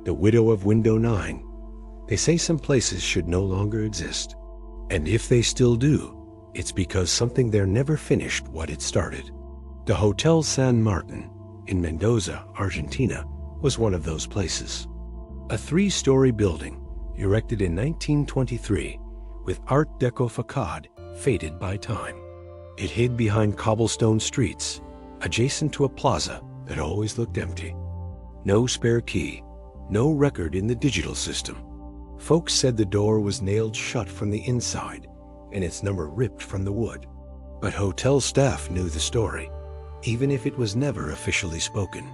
the widow of window 9. They say some places should no longer exist. And if they still do, it's because something there never finished what it started. The Hotel San Martín in Mendoza, Argentina, was one of those places. A 3-story building erected in 1923 with Art Deco facade faded by time. It hid behind cobblestone streets, adjacent to a plaza that always looked empty. No spare key, no record in the digital system. Folks said the door was nailed shut from the inside and its number ripped from the wood. But hotel staff knew the story, even if it was never officially spoken.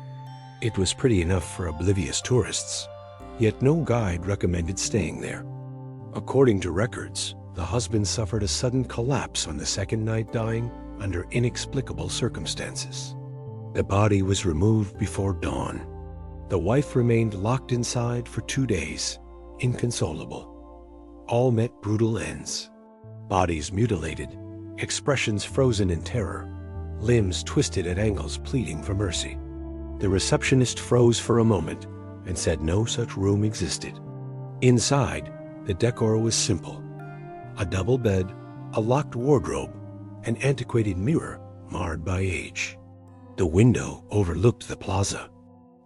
It was pretty enough for oblivious tourists, yet no guide recommended staying there. According to records, the husband suffered a sudden collapse on the second night, dying under inexplicable circumstances. The body was removed before dawn. The wife remained locked inside for 2 days, inconsolable. All met brutal ends. Bodies mutilated, expressions frozen in terror, limbs twisted at angles pleading for mercy. The receptionist froze for a moment and said no such room existed. Inside, the decor was simple. A double bed, a locked wardrobe, an antiquated mirror marred by age. The window overlooked the plaza.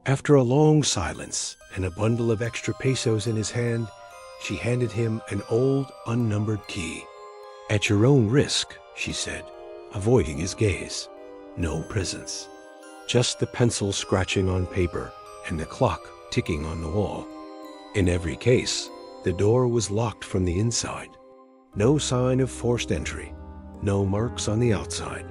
After a long silence and a bundle of extra pesos in his hand, she handed him an old, unnumbered key. "At your own risk," she said, avoiding his gaze. No presence. Just the pencil scratching on paper and the clock ticking on the wall. In every case, the door was locked from the inside. No sign of forced entry, no marks on the outside.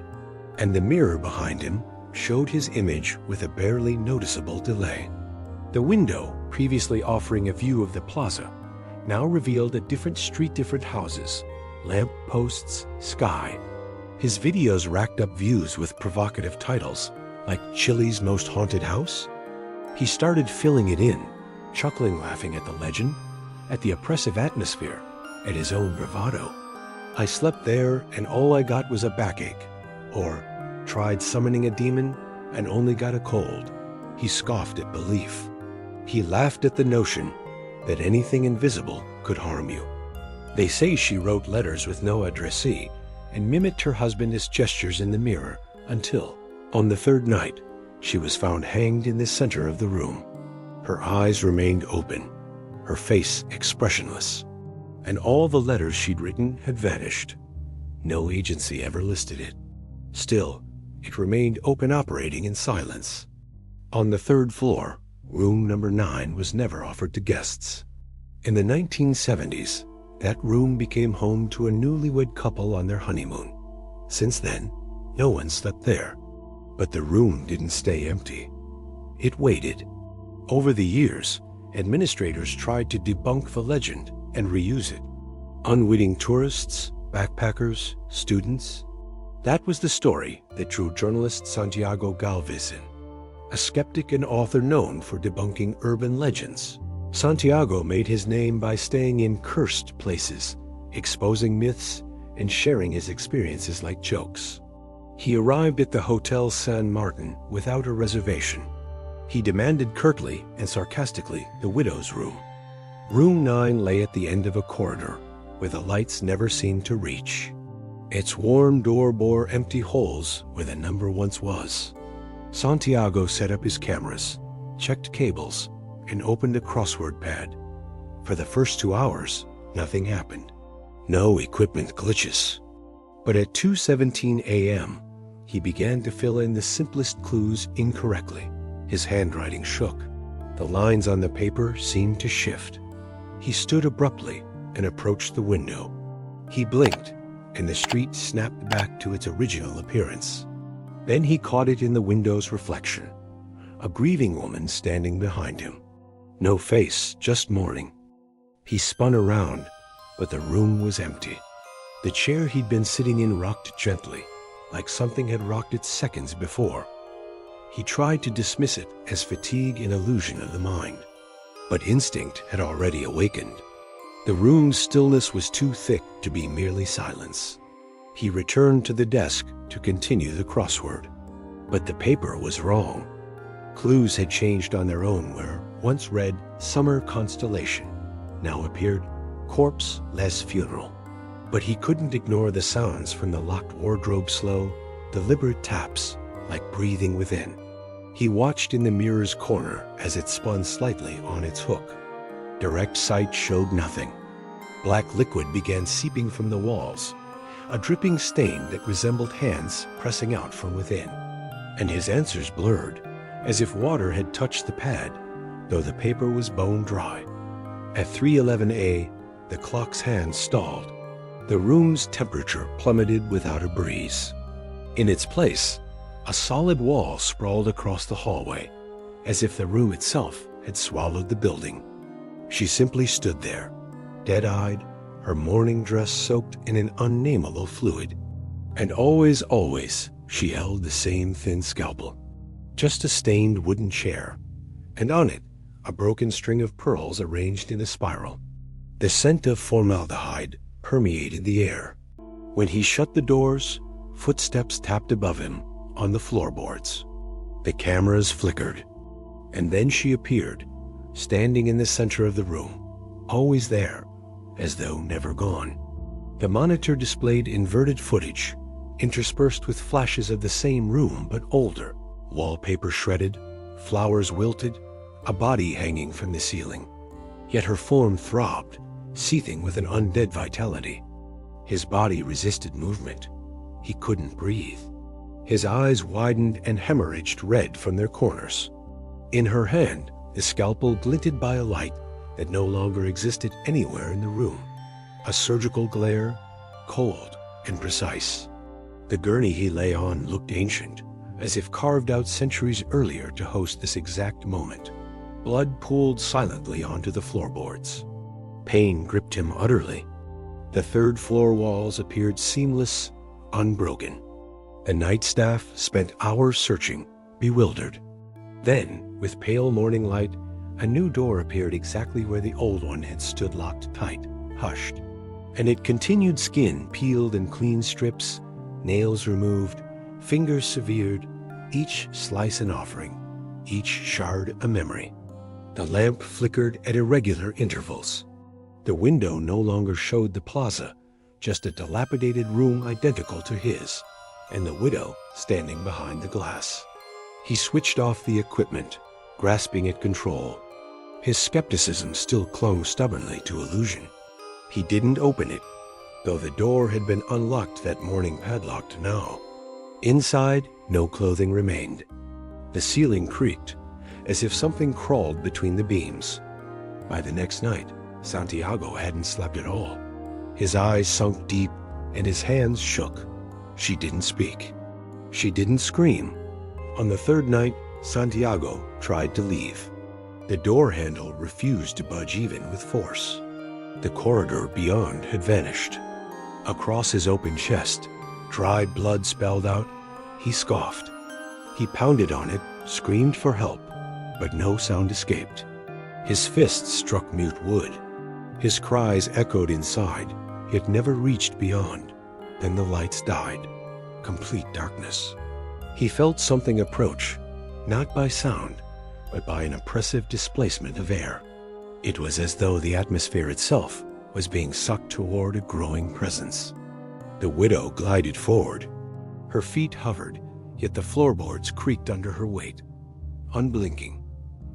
And the mirror behind him showed his image with a barely noticeable delay. The window, previously offering a view of the plaza, now revealed a different street, different houses, lamp posts, sky. His videos racked up views with provocative titles, like Chile's Most Haunted House. He started filling it in, chuckling, laughing at the legend, at the oppressive atmosphere, at his own bravado. "I slept there and all I got was a backache," or "tried summoning a demon and only got a cold." He scoffed at belief. He laughed at the notion that anything invisible could harm you. They say she wrote letters with no addressee and mimicked her husband's gestures in the mirror until, on the 3rd night, she was found hanged in the center of the room. Her eyes remained open, her face expressionless, and all the letters she'd written had vanished. No agency ever listed it. Still, it remained open, operating in silence. On the 3rd floor, room number 9 was never offered to guests. In the 1970s, that room became home to a newlywed couple on their honeymoon. Since then, no one slept there. But the room didn't stay empty. It waited. Over the years, administrators tried to debunk the legend and reuse it. Unwitting tourists, backpackers, students. That was the story that drew journalist Santiago Galvez in. A skeptic and author known for debunking urban legends, Santiago made his name by staying in cursed places, exposing myths, and sharing his experiences like jokes. He arrived at the Hotel San Martín without a reservation. He demanded curtly and sarcastically the widow's room. Room 9 lay at the end of a corridor where the lights never seemed to reach. Its warm door bore empty holes where the number once was. Santiago set up his cameras, checked cables, and opened a crossword pad. For the first 2 hours, nothing happened. No equipment glitches. But at 2:17 a.m., he began to fill in the simplest clues incorrectly. His handwriting shook. The lines on the paper seemed to shift. He stood abruptly and approached the window. He blinked, and the street snapped back to its original appearance. Then he caught it in the window's reflection. A grieving woman standing behind him. No face, just mourning. He spun around, but the room was empty. The chair he'd been sitting in rocked gently, like something had rocked it seconds before. He tried to dismiss it as fatigue and illusion of the mind, but instinct had already awakened. The room's stillness was too thick to be merely silence. He returned to the desk to continue the crossword, but the paper was wrong. Clues had changed on their own where once read Summer Constellation, now appeared Corpse Less Funeral. But he couldn't ignore the sounds from the locked wardrobe's slow, deliberate taps, like breathing within. He watched in the mirror's corner as it spun slightly on its hook. Direct sight showed nothing. Black liquid began seeping from the walls, a dripping stain that resembled hands pressing out from within. And his answers blurred, as if water had touched the pad, though the paper was bone dry. At 3:11 the clock's hands stalled. The room's temperature plummeted without a breeze. In its place, a solid wall sprawled across the hallway, as if the room itself had swallowed the building. She simply stood there, dead-eyed, her mourning dress soaked in an unnamable fluid. And always, she held the same thin scalpel. Just a stained wooden chair, and on it, a broken string of pearls arranged in a spiral. The scent of formaldehyde permeated the air. When he shut the doors, footsteps tapped above him on the floorboards. The cameras flickered, and then she appeared, standing in the center of the room, always there, as though never gone. The monitor displayed inverted footage, interspersed with flashes of the same room but older, wallpaper shredded, flowers wilted, a body hanging from the ceiling. Yet her form throbbed, seething with an undead vitality. His body resisted movement. He couldn't breathe. His eyes widened and hemorrhaged red from their corners. In her hand, the scalpel glinted by a light that no longer existed anywhere in the room. A surgical glare, cold and precise. The gurney he lay on looked ancient, as if carved out centuries earlier to host this exact moment. Blood pooled silently onto the floorboards. Pain gripped him utterly. The third floor walls appeared seamless, unbroken. The night staff spent hours searching, bewildered. Then, with pale morning light, a new door appeared exactly where the old one had stood locked tight, hushed. And it continued, skin peeled in clean strips, nails removed, fingers severed, each slice an offering, each shard a memory. The lamp flickered at irregular intervals. The window no longer showed the plaza, just a dilapidated room identical to his, and the widow standing behind the glass. He switched off the equipment, grasping at control. His skepticism still clung stubbornly to illusion. He didn't open it, though the door had been unlocked that morning, padlocked now. Inside, no clothing remained. The ceiling creaked, as if something crawled between the beams. By the next night, Santiago hadn't slept at all. His eyes sunk deep and his hands shook. She didn't speak. She didn't scream. On the third night, Santiago tried to leave. The door handle refused to budge even with force. The corridor beyond had vanished. Across his open chest, dry blood spelled out, he scoffed. He pounded on it, screamed for help, but no sound escaped. His fists struck mute wood. His cries echoed inside, yet never reached beyond. Then the lights died. Complete darkness. He felt something approach, not by sound, but by an oppressive displacement of air. It was as though the atmosphere itself was being sucked toward a growing presence. The widow glided forward. Her feet hovered, yet the floorboards creaked under her weight. Unblinking,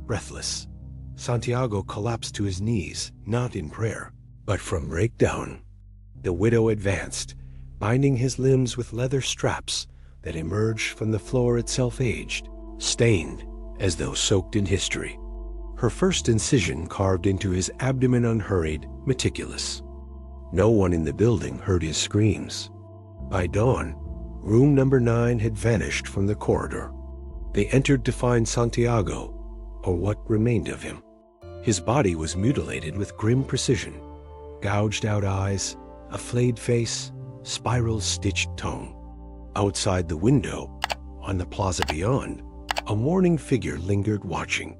breathless, Santiago collapsed to his knees, not in prayer, but from breakdown. The widow advanced, binding his limbs with leather straps that emerged from the floor itself, aged, stained, as though soaked in history. Her first incision carved into his abdomen, unhurried, meticulous. No one in the building heard his screams. By dawn, room number 9 had vanished from the corridor. They entered to find Santiago, or what remained of him. His body was mutilated with grim precision, gouged out eyes, a flayed face, spiral-stitched tongue. Outside the window, on the plaza beyond, a mourning figure lingered watching,